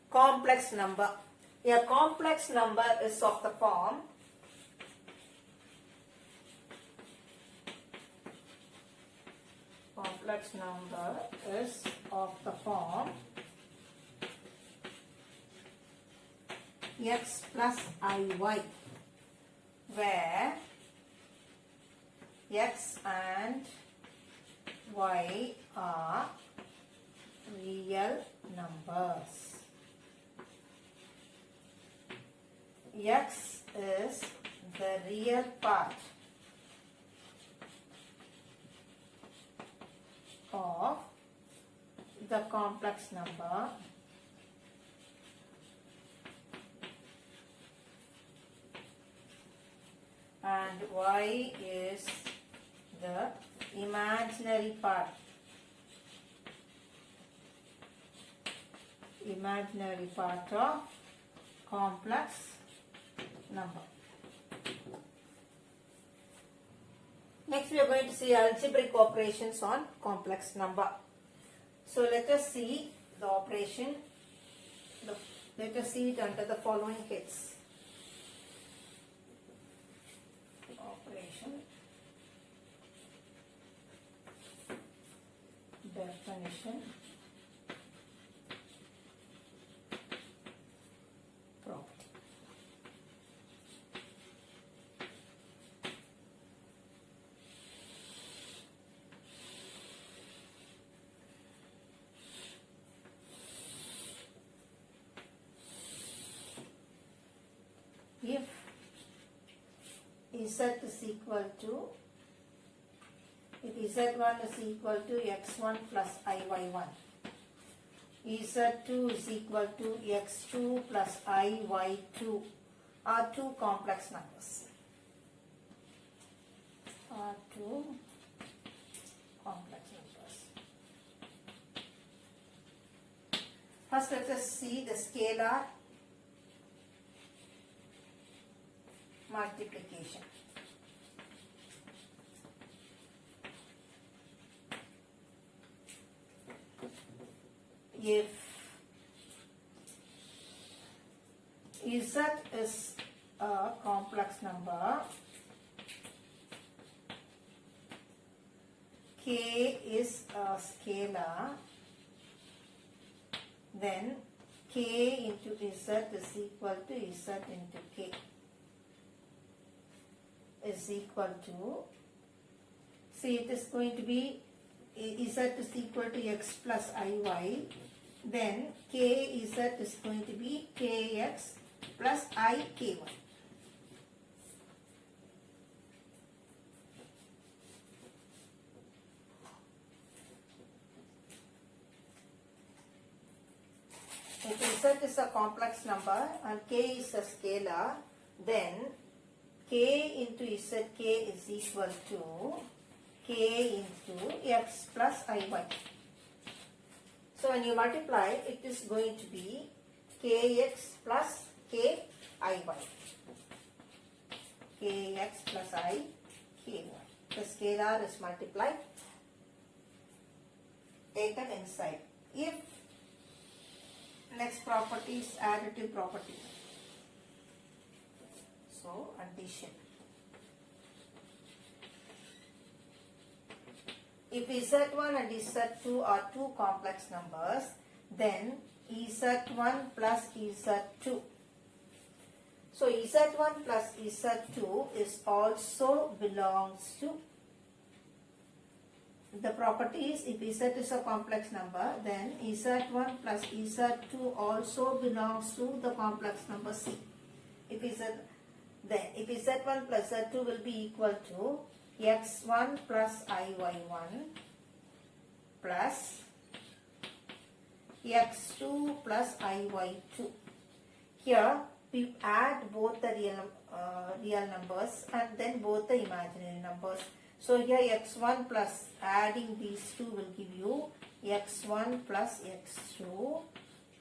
complex number. A complex number is of the form x plus iy, where x and y are real numbers. X is the real part of the complex number and y is the imaginary part of complex number. Next we are going to see algebraic operations on complex number. So let us see the operation. Let us see it under the following heads. Operation, definition, property. If z is equal to, if z1 is equal to x1 plus iy1, z2 is equal to x2 plus iy2 are two complex numbers. First let us see the scalar multiplication. If z is a complex number, k is a scalar, then k into z is equal to z into k is equal to, see it is going to be z is equal to x plus iy, then kz is going to be kx plus iky. If z is a complex number and k is a scalar, then k into zk is equal to k into x plus iy. So when you multiply, it is going to be kx plus kiy. Kx plus iky. The scalar is multiplied, taken inside. If next property is additive property. So addition. If z1 and z2 are two complex numbers, then z1 plus z2. So z1 plus z2 is also belongs to the properties. If z is a complex number, then z1 plus z2 also belongs to the complex number C. If z1 plus z2 will be equal to x1 plus iy1 plus x2 plus iy2. Here we add both the real numbers and then both the imaginary numbers. So here x1 plus adding these two will give you x1 plus x2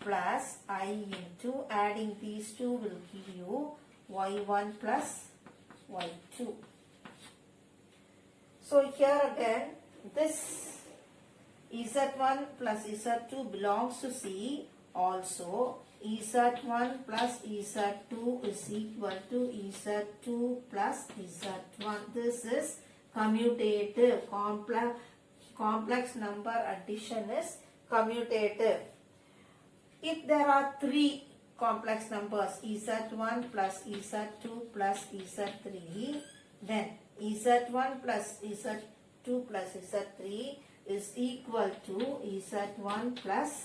plus I into adding these two will give you y1 plus y2. So here again this z1 plus z2 belongs to C, Also, Z1 plus Z2 is equal to Z2 plus Z1. This is commutative. Complex number addition is commutative. If there are three complex numbers Z1 plus Z2 plus Z3, then Z1 plus Z2 plus Z3 is equal to Z1 plus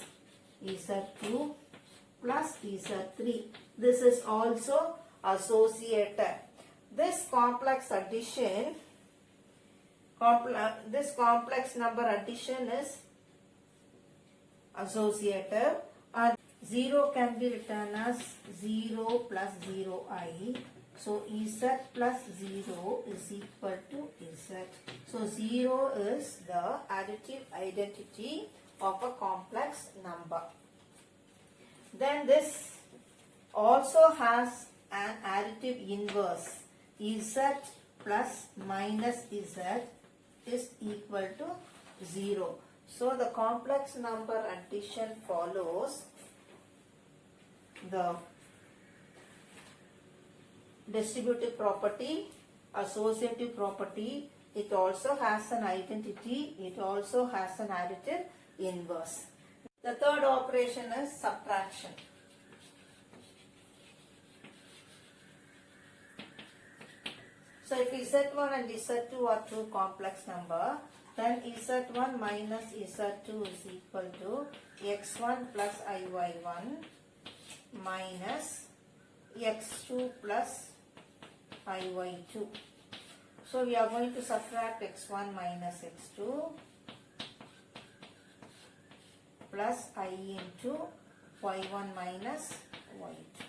Z2 plus Z3. This is also associated. This complex addition, this complex number addition is associative, and 0 can be written as 0 plus 0i. So Z plus 0 is equal to Z. So 0 is the additive identity of a complex number. Then this also has an additive inverse. Z plus minus Z is equal to 0. So the complex number addition follows the distributive property, associative property. It also has an identity. It also has an additive inverse. The third operation is subtraction. So if Z1 and Z2 are two complex number, then Z1 minus Z2 is equal to X1 plus IY1 minus X2 plus IY2. So we are going to subtract X1 minus X2 plus I into Y1 minus Y2.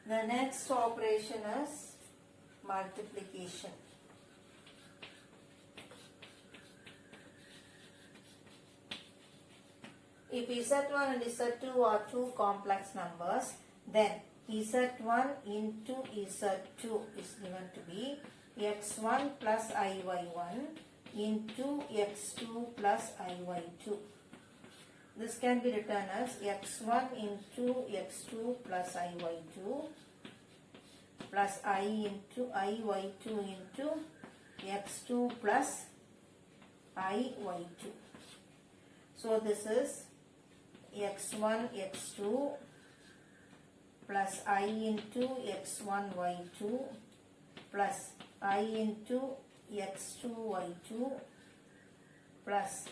The next operation is multiplication. If Z1 and Z2 are two complex numbers, then Z1 into Z2 is given to be X1 plus IY1 into X2 plus IY2. This can be written as X1 into X2 plus IY2 plus I into IY2 into X2 plus IY2. So this is X1 X2 plus I into X1 Y2 plus I into X2 Y2 plus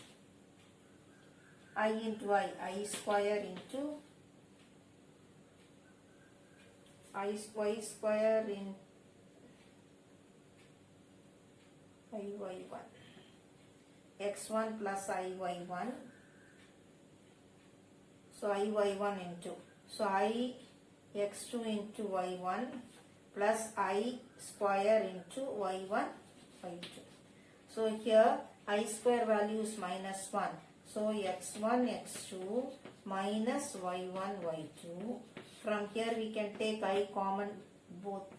I into I square into Y square in IY1. X1 plus IY1. So IY1 into. So I X2 into Y1 plus I square into Y1 Y2. So here I square value is minus 1. So X1 X2 minus Y1 Y2. From here we can take I common both.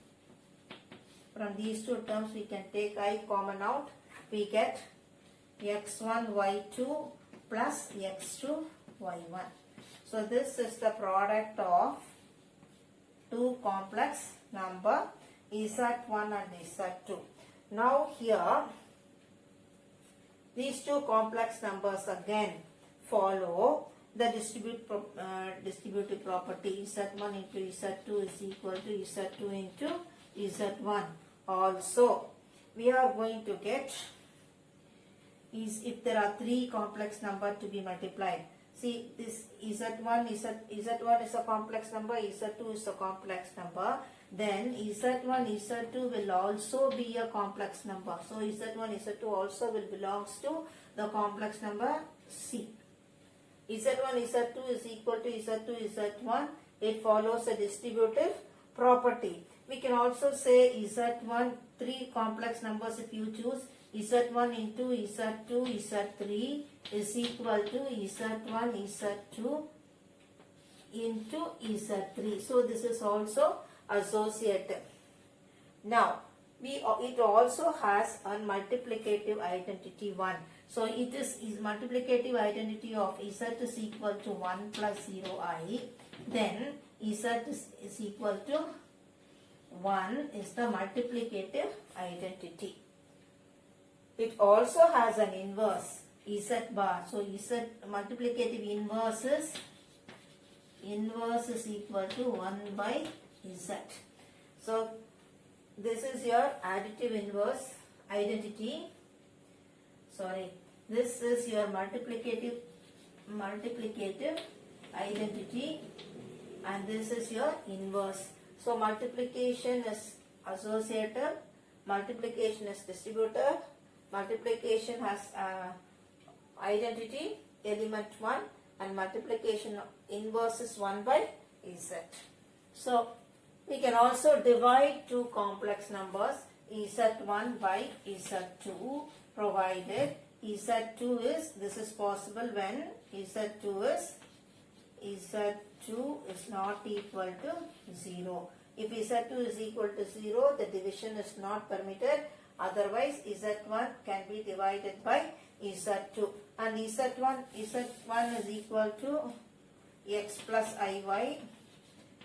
From these two terms we can take I common out. We get X1 Y2 plus X2 Y1. So this is the product of two complex number Z1 and Z2. Now here these two complex numbers again follow the distributive property. Z1 into Z2 is equal to Z2 into Z1. Also we are going to get is if there are three complex number to be multiplied. See, this Z1 is a complex number, Z2 is a complex number. Then Z1, Z2 will also be a complex number. So Z1, Z2 also will belongs to the complex number C. Z1, Z2 is equal to Z2, Z1. It follows a distributive property. We can also say Z1, three complex numbers if you choose. Z1 into Z2, Z3 is equal to Z1, Z2 into Z3. So this is also associative. Now it also has a multiplicative identity 1. So it is multiplicative identity of z is equal to 1 plus 0I. Then z is equal to 1 is the multiplicative identity. It also has an inverse z bar. So z multiplicative inverse is equal to 1 by z. So this is your additive inverse identity. Sorry, this is your multiplicative identity, and this is your inverse. So multiplication is associative, multiplication is distributive, multiplication has identity element 1, and multiplication inverse is 1 by z. So we can also divide two complex numbers z1 by z2, provided z2 is, this is possible when z2 is not equal to 0. If z2 is equal to 0, the division is not permitted. Otherwise, z1 can be divided by z2. And z1 is equal to x plus iy,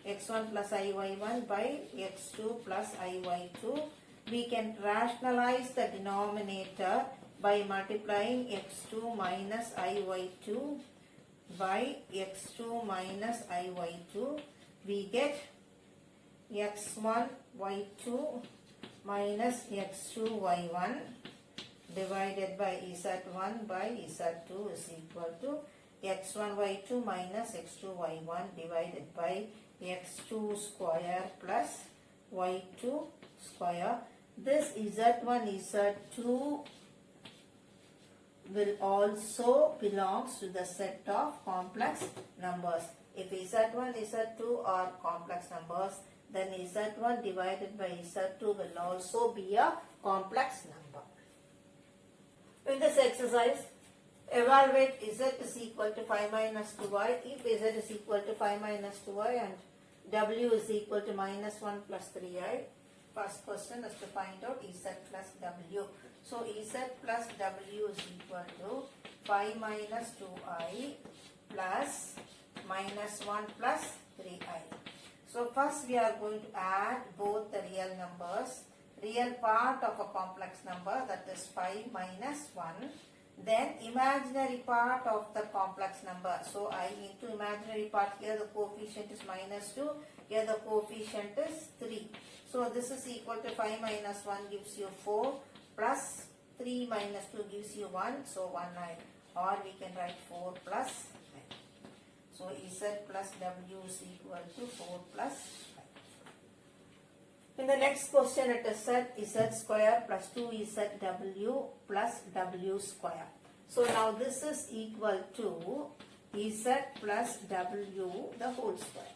x1 plus iy1 by x2 plus iy2. We can rationalize the denominator by multiplying x2 minus iy2 by x2 minus iy2. We get x1 y2 minus x2 y1 divided by z1 by z2 is equal to x1 y2 minus x2 y1 divided by x2 square plus y2 square. This z1 z2 will also belongs to the set of complex numbers. If z1 z2 are complex numbers, then z1 divided by z2 will also be a complex number. In this exercise, evaluate z is equal to 5 minus 2y. If z is equal to 5 minus 2y and w is equal to minus 1 plus 3i, first question is to find out z plus w. So z plus w is equal to 5 minus 2i plus minus 1 plus 3i. So first we are going to add both the real numbers, real part of a complex number, that is 5 minus 1. Then imaginary part of the complex number. So I into imaginary part, here the coefficient is minus 2, here the coefficient is 3. So this is equal to 5 minus 1 gives you 4 plus 3 minus 2 gives you 1. So 1 9, or we can write 4 plus 9. So z plus w is equal to 4 plus 5. In the next question it is said z square plus 2zw plus w square. So now this is equal to z plus w the whole square.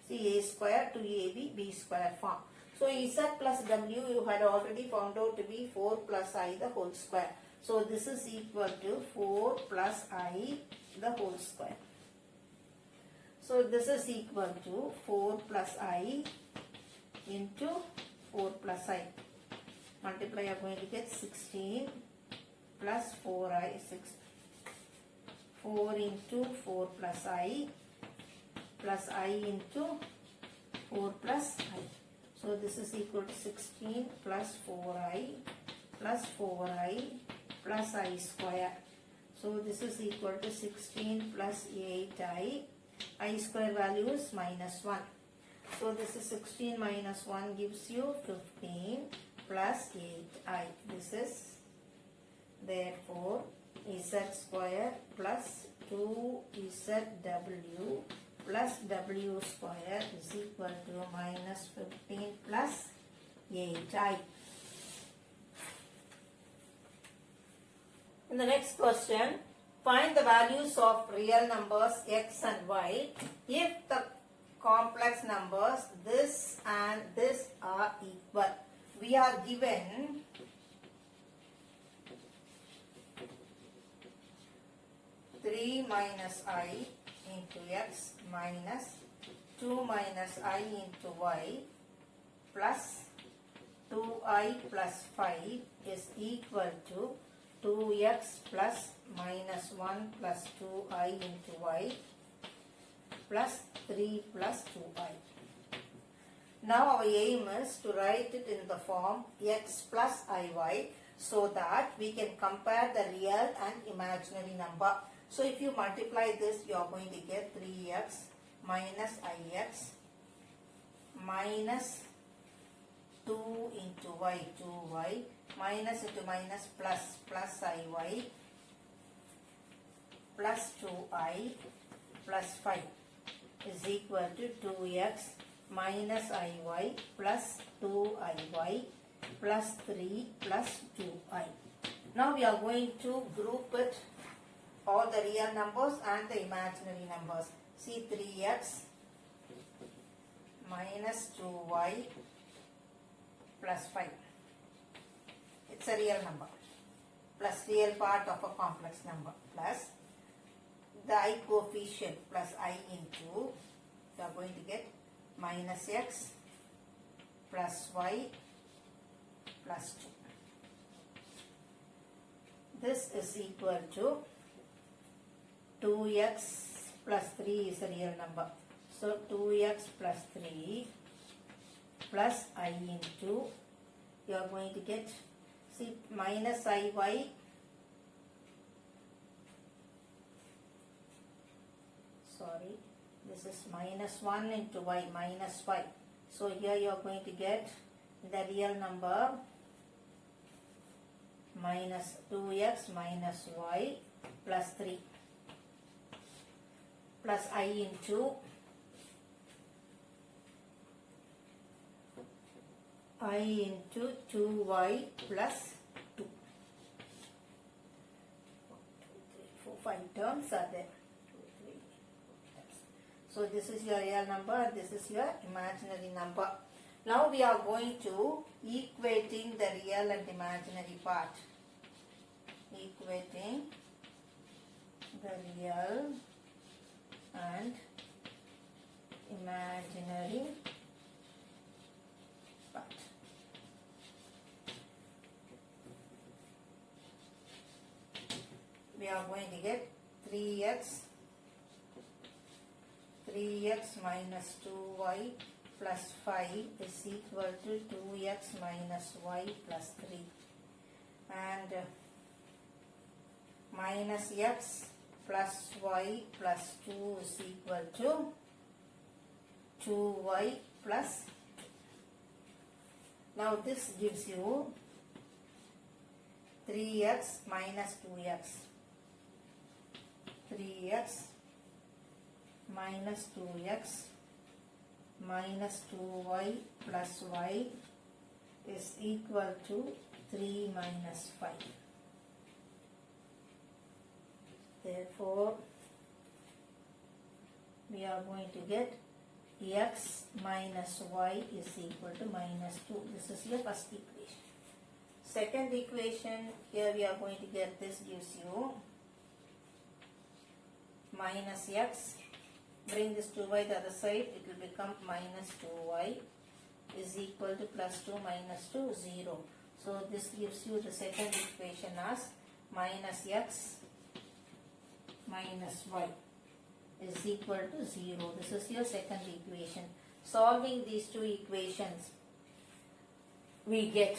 See, a square to ab, b square form. So z plus w you had already found out to be 4 plus I the whole square. So this is equal to 4 plus I the whole square. So this is equal to 4 plus I into 4 plus I. Multiply, you are going to get 16 plus 4i, 4 into 4 plus I plus I into 4 plus I. So this is equal to 16 plus 4i plus 4i plus I square. So this is equal to 16 plus 8i. I square value is minus 1. So this is 16 minus 1 gives you 15 plus 8i. This is therefore z square plus 2zw plus w square is equal to minus 15 plus 8i. In the next question, find the values of real numbers x and y if the complex numbers this and this are equal. We are given (3 minus I into x minus 2 minus I into y plus 2i 2i plus 5 is equal to 2x plus minus 1 plus 2i into y plus 3 plus 2i. Now our aim is to write it in the form x plus iy so that we can compare the real and imaginary number. So if you multiply this, you are going to get 3x minus ix minus 2 into y, 2y, minus into minus plus, plus iy, plus 2i, plus 5 is equal to 2x minus iy plus 2iy plus 3 plus 2i. Now we are going to group it, all the real numbers and the imaginary numbers. See, 3x minus 2y plus 5. It's a real number. Plus real part of a complex number. Plus the I coefficient plus I into, you are going to get minus x plus y plus 2. This is equal to 2x plus 3 is a real number. So 2x plus 3 plus I into, you are going to get, see, minus iy, sorry, this is minus 1 into y, minus y. So here you are going to get the real number minus 2x minus y plus 3 plus I into I into 2y plus 2. 1, 2, 3, 4, 5 terms are there. 2, 3, 4 terms. So this is your real number, this is your imaginary number. Now we are going to equating the real and imaginary part. Equating the real and imaginary part. We are going to get 3x minus 2y plus 5 is equal to 2x minus y plus 3, and minus x plus y plus 2 is equal to 2y plus 2. Now this gives you 3x minus 2x. 3x minus 2x minus 2y plus y is equal to 3 minus 5. Therefore, we are going to get x minus y is equal to minus 2. This is your first equation. Second equation, here we are going to get, this gives you minus x. Bring this 2y the other side, it will become minus 2y is equal to plus 2 minus 2, 0. So this gives you the second equation as minus x minus y is equal to 0. This is your second equation. Solving these two equations, we get,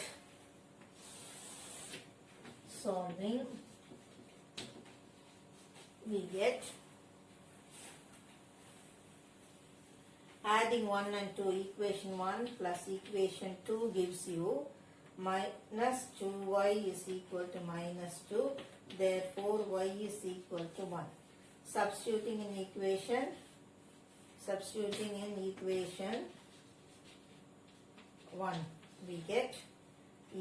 adding 1 and 2, equation 1 plus equation 2 gives you minus 2y is equal to minus 2. Therefore, y is equal to 1. Substituting in equation 1, we get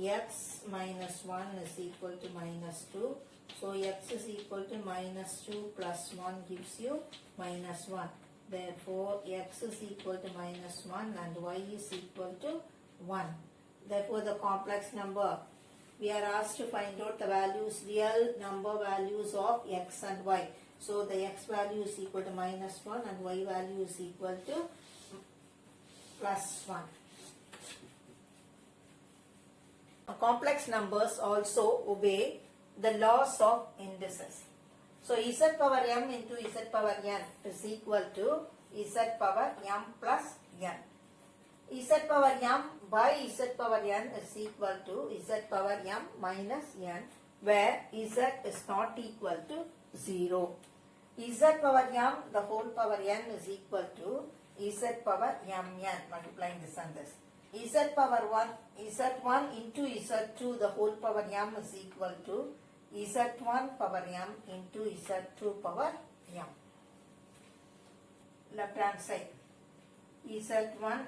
x minus 1 is equal to minus 2. So, x is equal to minus 2 plus 1 gives you minus 1. Therefore, x is equal to minus 1 and y is equal to 1. Therefore, the complex number, we are asked to find out the values, real number values of x and y. So, the x value is equal to minus 1 and y value is equal to plus 1. complex numbers also obey the laws of indices. So z power m into z power n is equal to z power m plus n. Z power m by z power n is equal to z power m minus n, where z is not equal to 0. Z power m the whole power n is equal to z power mn, multiplying this and this. Z power 1, z1 into z2 the whole power m is equal to z1 power m into z2 power m. Left hand side, z1,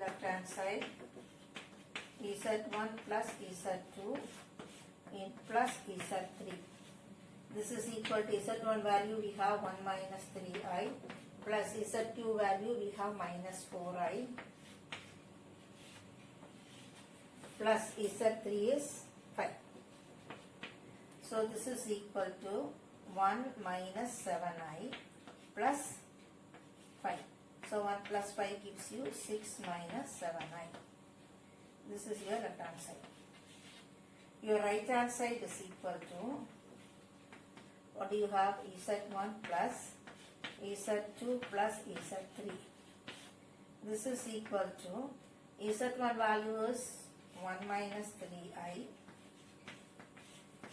left hand side, z1 plus z2 in plus z3. This is equal to z1 value we have 1 minus 3i plus z2 value we have minus 4i plus z3 is 5. So this is equal to 1 minus 7i plus 5. So 1 plus 5 gives you 6 minus 7i. This is your left hand side. Your right hand side is equal to, what do you have? Z1 plus Z2 plus Z3. This is equal to, Z1 value is 1 minus 3i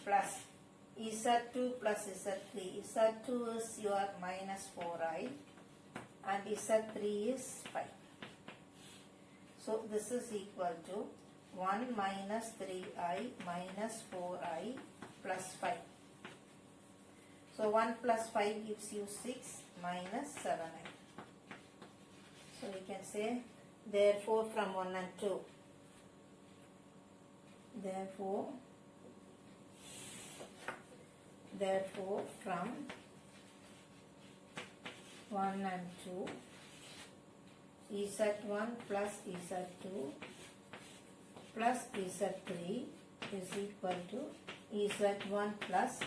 plus Z2 plus Z3. Z2 is your minus 4i and Z3 is 5. So this is equal to 1 minus 3i minus 4i plus 5. So 1 plus 5 gives you 6 minus 7i. So we can say, therefore from 1 and 2. Therefore from 1 and 2, Z1 plus Z2 plus Z3 is equal to Z1 plus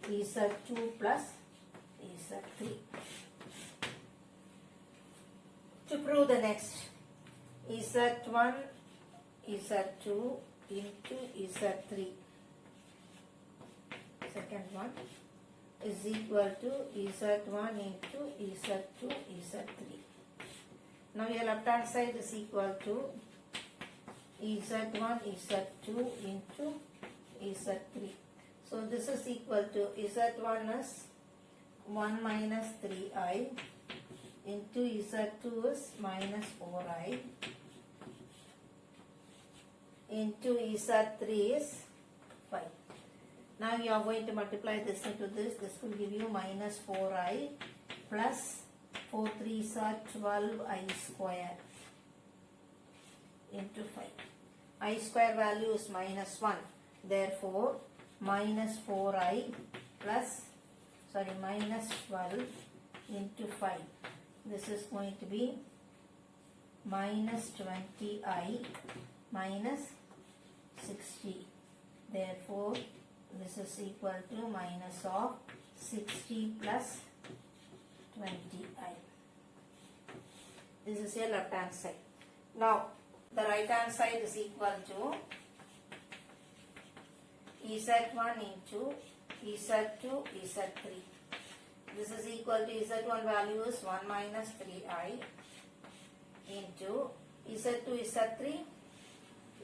Z2 plus Z3. To prove the next, Z1, Z2 into Z3, second one, is equal to Z1 into Z2, Z3. Now your left hand side is equal to Z1, Z2 into Z3. So this is equal to Z1 is 1 minus 3i into Z2 is minus 4i into Z3 is 5. Now you are going to multiply this into this. This will give you minus 4i plus 4 3s are 12i square into 5. I square value is minus 1. Therefore, minus 4i plus, minus 12 into 5. This is going to be minus 20i minus 60. Therefore, this is equal to minus of 60 plus 20i. This is your left hand side. Now, the right hand side is equal to Z1 into Z2, Z3. This is equal to Z1 value is 1 minus 3i into Z2, Z3.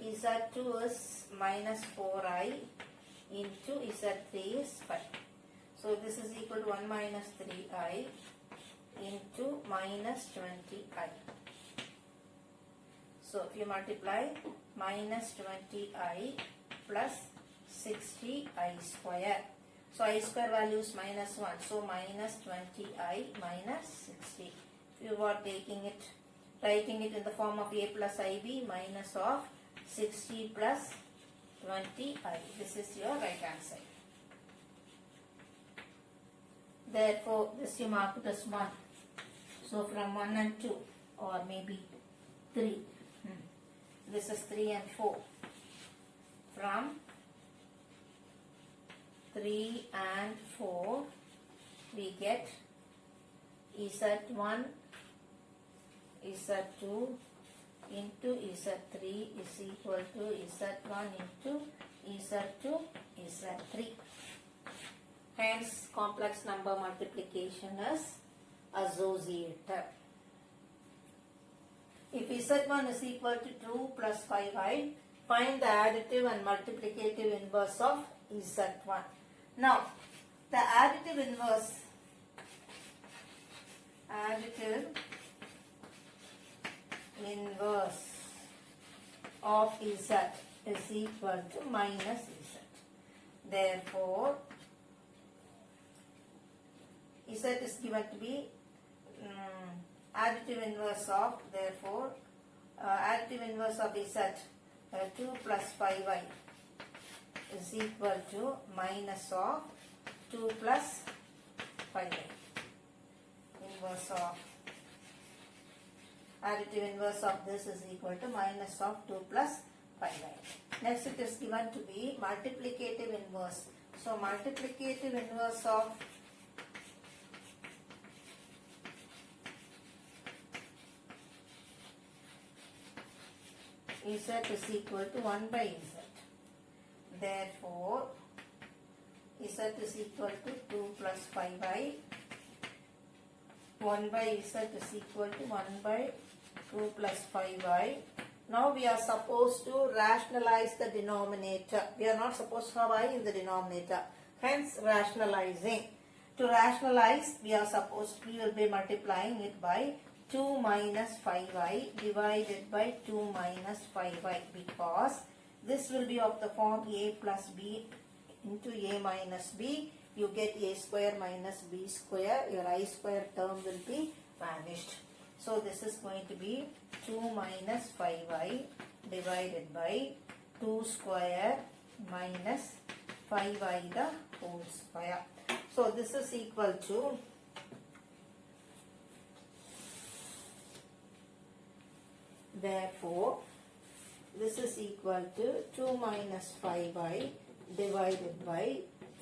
Z2 is minus 4i into Z3 is 5. So this is equal to 1 minus 3i into minus 20i. So if you multiply minus 20i plus 60i square. So I square value is minus 1. So minus 20i minus 60. If you are writing it in the form of a plus ib minus of 60 plus 20i. This is your right hand side. Therefore, this you mark it as 1. So from 1 and 2 or maybe 3. This is 3 and 4. From 3 and 4 we get Z1, Z2, into Z3 is equal to Z1 into Z2 Z3. Hence, complex number multiplication is associated. If Z1 is equal to 2 plus 5i, find the additive and multiplicative inverse of Z1. Now, the additive inverse of Z is equal to minus Z. Therefore, Z is given to be additive inverse of, additive inverse of Z 2 plus 5i is equal to minus of 2 plus 5i. Inverse of, additive inverse of this is equal to minus of 2 plus 5i. Next it is given to be multiplicative inverse. So multiplicative inverse of Z is equal to 1 by Z. Therefore, Z is equal to 2 plus 5i. 1 by Z is equal to 1 by 2 plus 5i. Now we are supposed to rationalize the denominator. We are not supposed to have I in the denominator. Hence rationalizing. To rationalize, we will be multiplying it by 2 minus 5i divided by 2 minus 5i, because this will be of the form a plus b into a minus b. You get a square minus b square. Your I square term will be vanished. So this is going to be 2 minus 5i divided by 2 square minus 5i the whole square. So this is equal to Therefore, this is equal to 2 minus 5i divided by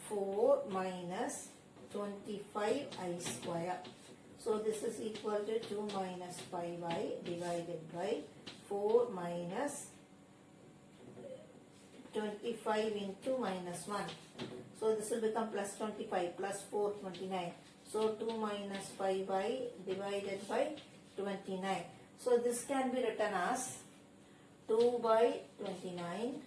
4 minus 25i square. So this is equal to 2 minus 5i divided by 4 minus 25 into minus 1. So this will become plus 25 plus 4 29. So 2 minus 5i divided by 29. So this can be written as 2 by 29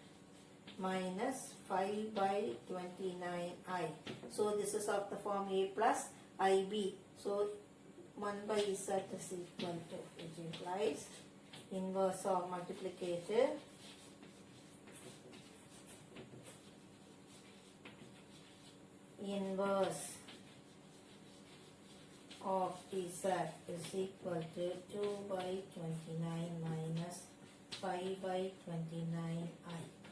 minus 5 by 29i. So this is of the form a plus ib. So 1 by z is equal to, which implies inverse of multiplicative inverse of z is equal to 2 by 29 minus 5 by 29i.